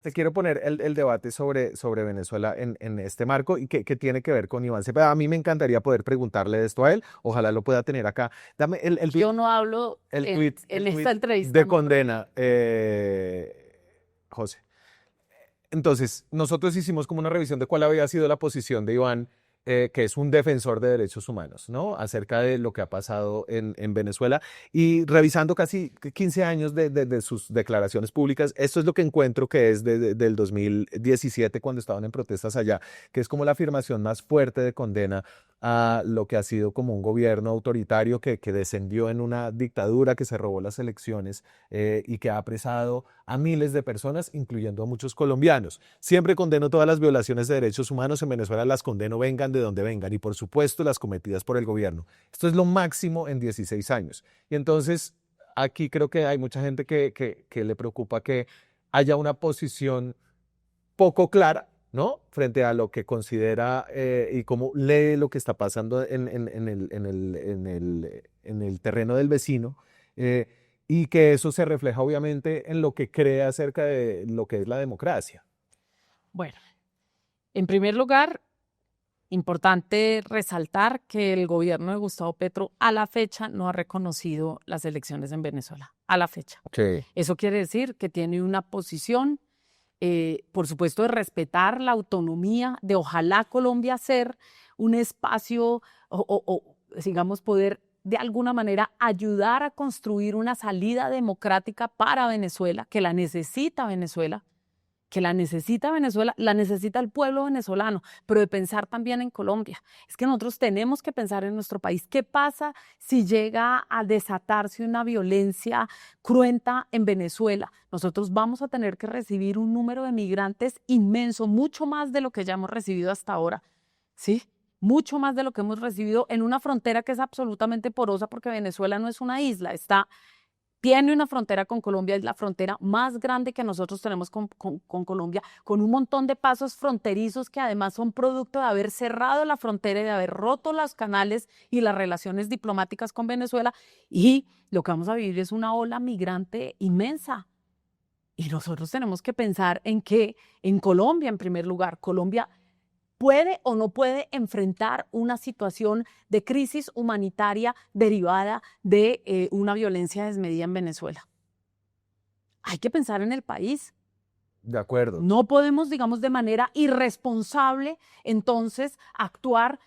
Te quiero poner el debate sobre Venezuela en este marco y que tiene que ver con Iván Cepeda. A mí me encantaría poder preguntarle esto a él. Ojalá lo pueda tener acá. Dame Yo no hablo el en tweet esta entrevista, de no. condena, José. Entonces, nosotros hicimos como una revisión de cuál había sido la posición de Iván, que es un defensor de derechos humanos, ¿no? Acerca de lo que ha pasado en Venezuela. Y revisando casi 15 años de sus declaraciones públicas, esto es lo que encuentro que es del 2017, cuando estaban en protestas allá, que es como la afirmación más fuerte de condena a lo que ha sido como un gobierno autoritario que descendió en una dictadura, que se robó las elecciones y que ha apresado a miles de personas, incluyendo a muchos colombianos. Siempre condeno todas las violaciones de derechos humanos en Venezuela, las condeno vengan de donde vengan y por supuesto las cometidas por el gobierno. Esto es lo máximo en 16 años. Y entonces aquí creo que hay mucha gente que le preocupa que haya una posición poco clara, ¿no? Frente a lo que considera y cómo lee lo que está pasando en el terreno del vecino, eh, y que eso se refleja obviamente en lo que cree acerca de lo que es la democracia. Bueno, en primer lugar, importante resaltar que el gobierno de Gustavo Petro a la fecha no ha reconocido las elecciones en Venezuela, a la fecha. Sí. Eso quiere decir que tiene una posición, por supuesto, de respetar la autonomía, de ojalá Colombia ser un espacio digamos, poder de alguna manera ayudar a construir una salida democrática para Venezuela, que la necesita Venezuela, la necesita el pueblo venezolano, pero de pensar también en Colombia. Es que nosotros tenemos que pensar en nuestro país. ¿Qué pasa si llega a desatarse una violencia cruenta en Venezuela? Nosotros vamos a tener que recibir un número de migrantes inmenso, mucho más de lo que ya hemos recibido hasta ahora, ¿sí? Mucho más de lo que hemos recibido en una frontera que es absolutamente porosa, porque Venezuela no es una isla, tiene una frontera con Colombia, es la frontera más grande que nosotros tenemos con Colombia, con un montón de pasos fronterizos que además son producto de haber cerrado la frontera y de haber roto los canales y las relaciones diplomáticas con Venezuela. Y lo que vamos a vivir es una ola migrante inmensa. Y nosotros tenemos que pensar en que en Colombia, en primer lugar, Colombia puede o no puede enfrentar una situación de crisis humanitaria derivada de una violencia desmedida en Venezuela. Hay que pensar en el país. De acuerdo. No podemos, digamos, de manera irresponsable, entonces, actuar.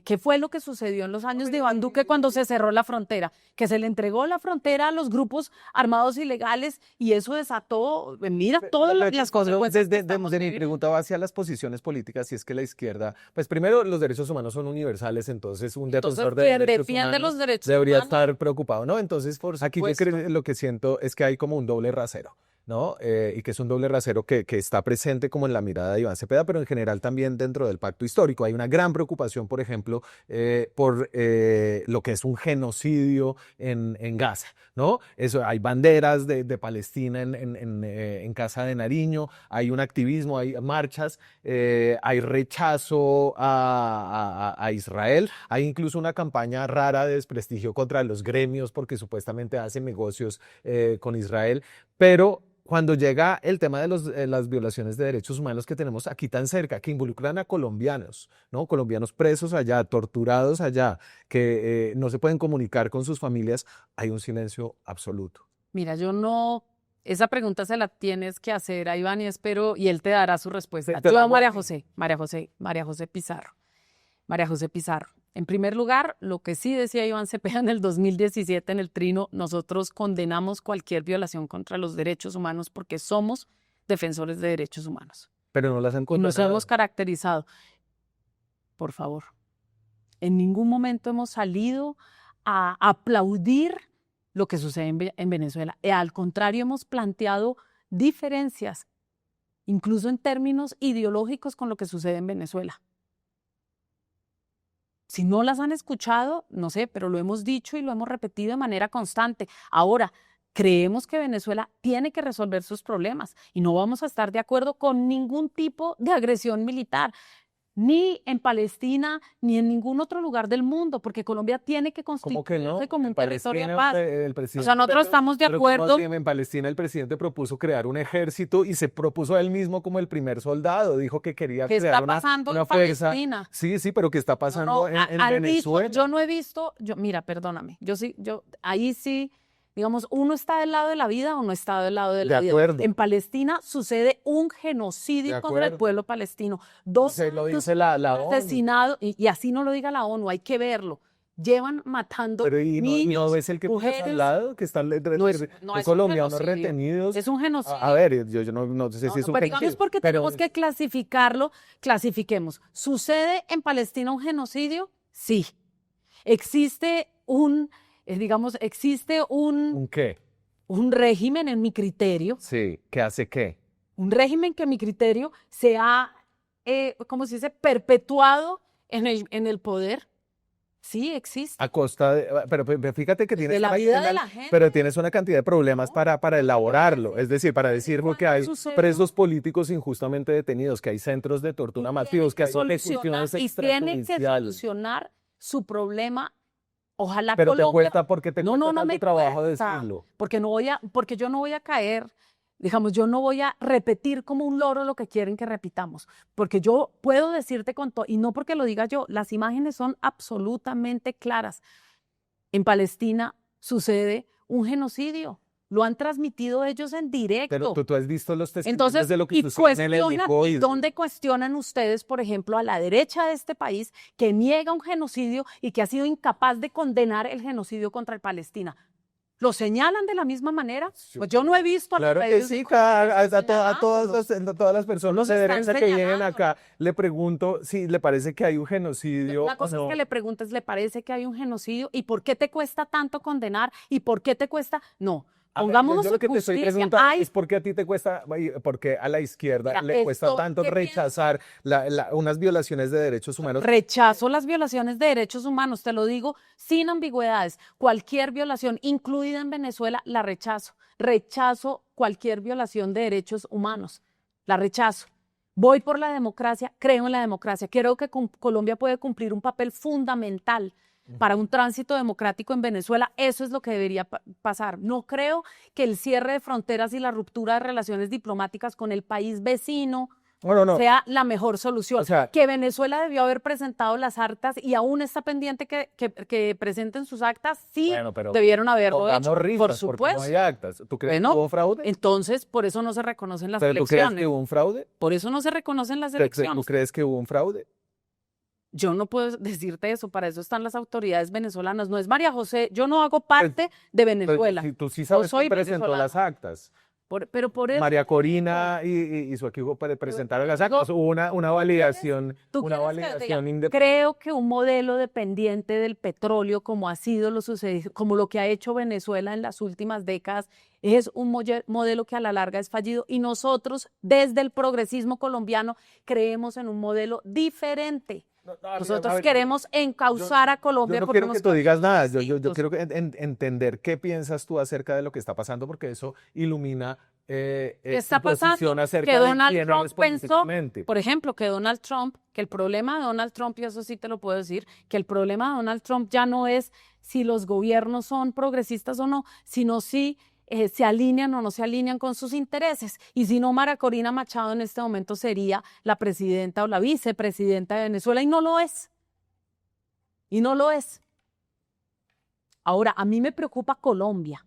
¿Qué fue lo que sucedió en los años de Iván Duque cuando se cerró la frontera? Que se le entregó la frontera a los grupos armados ilegales y eso desató, mira, todas las cosas. Desde mi pregunta va hacia las posiciones políticas, si es que la izquierda, pues primero los derechos humanos son universales, entonces un Entonces, defensor de derechos defiende los humanos derechos debería humanos, estar preocupado, ¿no? Entonces, por aquí supuesto. lo que siento es que hay como un doble rasero, ¿no? Y que es un doble rasero que está presente como en la mirada de Iván Cepeda, pero en general también dentro del pacto histórico. Hay una gran preocupación, por ejemplo, por lo que es un genocidio en Gaza, ¿no? Eso, hay banderas de Palestina en Casa de Nariño, hay un activismo, hay marchas, hay rechazo a Israel, hay incluso una campaña rara de desprestigio contra los gremios porque supuestamente hacen negocios con Israel, pero cuando llega el tema de las violaciones de derechos humanos que tenemos aquí tan cerca, que involucran a colombianos, ¿no? Colombianos presos allá, torturados allá, que no se pueden comunicar con sus familias, hay un silencio absoluto. Mira, yo no, esa pregunta se la tienes que hacer a Iván y espero, y él te dará su respuesta. Te Yo la a hago a María ti. José, María José, María José Pizarro. María José Pizarro. En primer lugar, lo que sí decía Iván Cepeda en el 2017 en el Trino, nosotros condenamos cualquier violación contra los derechos humanos porque somos defensores de derechos humanos. Pero no las han Y nos hemos condenado. caracterizado, por favor, en ningún momento hemos salido a aplaudir lo que sucede en Venezuela. Al contrario, hemos planteado diferencias, incluso en términos ideológicos, con lo que sucede en Venezuela. Si no las han escuchado, no sé, pero lo hemos dicho y lo hemos repetido de manera constante. Ahora, creemos que Venezuela tiene que resolver sus problemas y no vamos a estar de acuerdo con ningún tipo de agresión militar. ni en Palestina, ni en ningún otro lugar del mundo, porque Colombia tiene que ¿Cómo que no? constituirse como un En territorio de Palestina, paz. el O presidente, sea, nosotros estamos de pero ¿cómo acuerdo. así? En Palestina el presidente propuso crear un ejército y se propuso a él mismo como el primer soldado. Dijo que quería ¿Qué crear está pasando en una fuerza. Palestina? Sí, sí, pero ¿qué está No, pasando en han dicho, Venezuela? yo no he visto, mira, perdóname, ahí sí, digamos, uno está del lado de la vida o no está del lado de De la vida. acuerdo. En Palestina sucede un genocidio De contra el acuerdo. pueblo palestino. Dos Se lo años dice la ONU. asesinados, y así no lo diga la ONU, hay que verlo. Llevan matando Pero ¿y no niños, ves el que pasa mujeres. al lado? Que están No es un colombianos genocidio, retenidos. es un genocidio. A ver, yo no sé No, si es no, un pero genocidio. digamos porque pero tenemos que clasificarlo, clasifiquemos. ¿Sucede en Palestina un genocidio? Sí. Existe existe ¿Un qué? un régimen en mi criterio, Sí, ¿qué hace qué? un régimen que en mi criterio se ha, ¿cómo se dice?, perpetuado en el poder. Sí, existe. A costa de, pero fíjate que tienes De la una, vida de la gente. pero tienes una cantidad de problemas No, para elaborarlo. Es decir, para decir que ¿cuándo hay sucedió? presos políticos injustamente detenidos, que hay centros de tortura masivos, que hay Solucionar, ejecuciones y tiene que extrajudiciales. solucionar su problema. Ojalá Pero te Colombia. cuesta porque te No, cuesta no, no tanto me trabajo cuesta, decirlo. porque yo no voy a caer, digamos, yo no voy a repetir como un loro lo que quieren que repitamos, porque yo puedo decirte con todo, y no porque lo diga yo, las imágenes son absolutamente claras. En Palestina sucede un genocidio, lo han transmitido ellos en directo. Pero tú has visto los testimonios Entonces, de lo que y sucede en el cuestionan, Nicoides. ¿dónde cuestionan ustedes, por ejemplo, a la derecha de este país que niega un genocidio y que ha sido incapaz de condenar el genocidio contra el Palestina? ¿Lo señalan de la misma manera? Pues yo no he visto a los Claro que medios sí, de comunicación a todas las personas Los de están derecha que vienen señalando. acá, le pregunto si le parece que hay un genocidio Una o cosa no. es que le preguntes, ¿le parece que hay un genocidio? ¿Y por qué te cuesta tanto condenar? ¿Y por qué te cuesta? No, A ver, pongámonos yo lo que te estoy justicia. preguntando es por qué a ti te cuesta, por qué a la izquierda Mira, le cuesta esto, tanto ¿qué rechazar unas violaciones de derechos humanos. Rechazo las violaciones de derechos humanos, te lo digo sin ambigüedades. Cualquier violación, incluida en Venezuela, la rechazo. Rechazo cualquier violación de derechos humanos. La rechazo. Voy por la democracia, creo en la democracia. Creo que Colombia puede cumplir un papel fundamental para un tránsito democrático en Venezuela. Eso es lo que debería pasar. No creo que el cierre de fronteras y la ruptura de relaciones diplomáticas con el país vecino No. sea la mejor solución. O sea, que Venezuela debió haber presentado las actas y aún está pendiente que presenten sus actas, sí, bueno, pero debieron haberlo pongamos hecho, risas, por porque supuesto. no hay actas. ¿Tú crees Bueno, que hubo fraude? Entonces, por eso no se reconocen las ¿Pero tú crees elecciones. que hubo un fraude? Por eso no se reconocen las ¿Tú elecciones. crees que hubo un fraude? Yo no puedo decirte eso, para eso están las autoridades venezolanas. No es María José, yo no hago parte de Venezuela. Tú sí sabes soy quién presentó venezolana. las actas. Pero por eso, María Corina y su equipo presentaron las actas. Hubo una validación, ¿tú una quieres que te diga? validación independiente. Creo que un modelo dependiente del petróleo, como ha sido lo sucedido, como lo que ha hecho Venezuela en las últimas décadas, es un modelo que a la larga es fallido. Y nosotros, desde el progresismo colombiano, creemos en un modelo diferente. Nosotros queremos encauzar a Colombia. Yo no por quiero que unos tú digas nada, yo caminos. quiero entender qué piensas tú acerca de lo que está pasando, porque eso ilumina ¿Qué tu está pasando? posición acerca Que de Donald quién Trump eres pensó, políticamente. por ejemplo, que el problema de Donald Trump, y eso sí te lo puedo decir, que el problema de Donald Trump ya no es si los gobiernos son progresistas o no, sino si se alinean o no se alinean con sus intereses. Y si no, María Corina Machado en este momento sería la presidenta o la vicepresidenta de Venezuela, y no lo es. Y no lo es. Ahora, a mí me preocupa Colombia.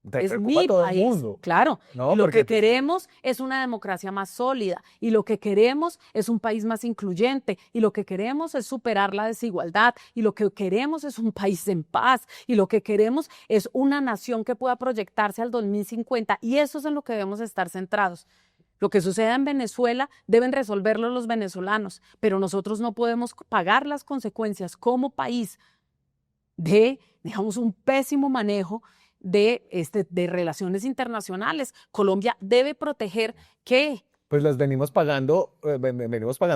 Te Es preocupa mi todo el país, mundo. claro. No, Y lo porque que queremos es una democracia más sólida, y lo que queremos es un país más incluyente, y lo que queremos es superar la desigualdad, y lo que queremos es un país en paz, y lo que queremos es una nación que pueda proyectarse al 2050, y eso es en lo que debemos estar centrados. Lo que suceda en Venezuela deben resolverlo los venezolanos, pero nosotros no podemos pagar las consecuencias como país de, digamos, un pésimo manejo de relaciones internacionales. Colombia debe proteger ¿qué? pues las venimos pagando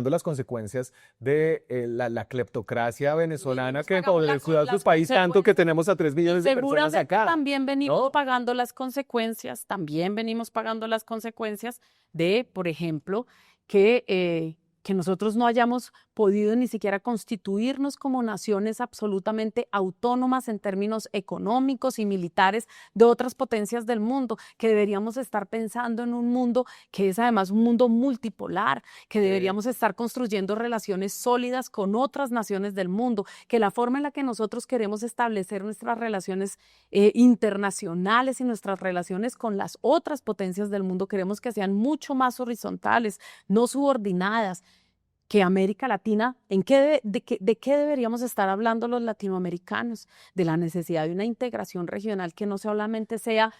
las consecuencias de la cleptocracia venezolana que pagamos cuidado de las su país tanto que tenemos a 3 millones de personas Seguramente acá, también venimos ¿no? pagando las consecuencias, también venimos pagando las consecuencias de, por ejemplo, que nosotros no hayamos podido ni siquiera constituirnos como naciones absolutamente autónomas en términos económicos y militares de otras potencias del mundo, que deberíamos estar pensando en un mundo que es además un mundo multipolar, que deberíamos estar construyendo relaciones sólidas con otras naciones del mundo, que la forma en la que nosotros queremos establecer nuestras relaciones internacionales y nuestras relaciones con las otras potencias del mundo queremos que sean mucho más horizontales, no subordinadas, que América Latina, de qué deberíamos estar hablando los latinoamericanos? De la necesidad de una integración regional que no solamente sea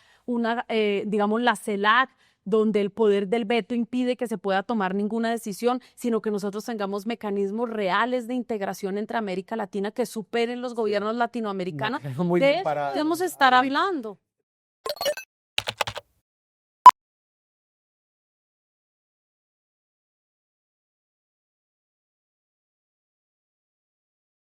digamos, la CELAC, donde el poder del veto impide que se pueda tomar ninguna decisión, sino que nosotros tengamos mecanismos reales de integración entre América Latina que superen los gobiernos latinoamericanos. Muy De bien eso parada. debemos estar hablando.